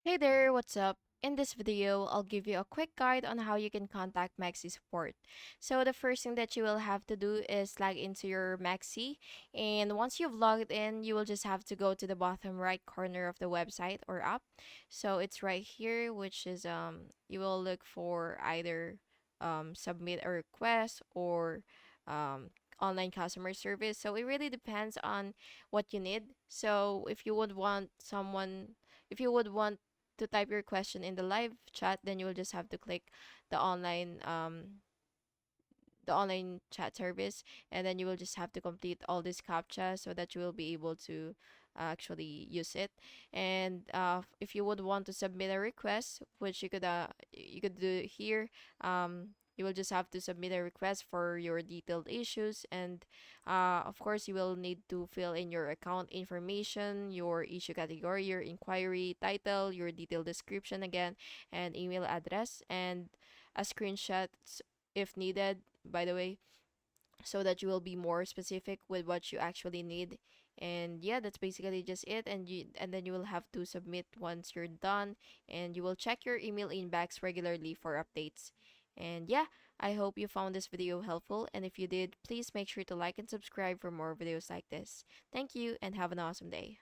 Hey there, what's up? In this video, I'll give you a quick guide on how you can contact MEXC support. So the first thing that you will have to do is log into your MEXC, and once you've logged in, you will just have to go to the bottom right corner of the website or app. So it's right here, which is you will look for either submit a request or um online customer service. So it really depends on what you need. So if you would want to type your question in the live chat, then you will just have to click the online the online chat service, and then you will just have to complete all this captcha so that you will be able to actually use it. And if you would want to submit a request, which you could do here, you will just have to submit a request for your detailed issues, and of course you will need to fill in your account information, your issue category, your inquiry title, your detailed description again, and email address, and a screenshot if needed, by the way, so that you will be more specific with what you actually need. And yeah, that's basically just it. And then you will have to submit once you're done, and you will check your email inbox regularly for updates. And yeah, I hope you found this video helpful, and if you did, please make sure to like and subscribe for more videos like this. Thank you and have an awesome day.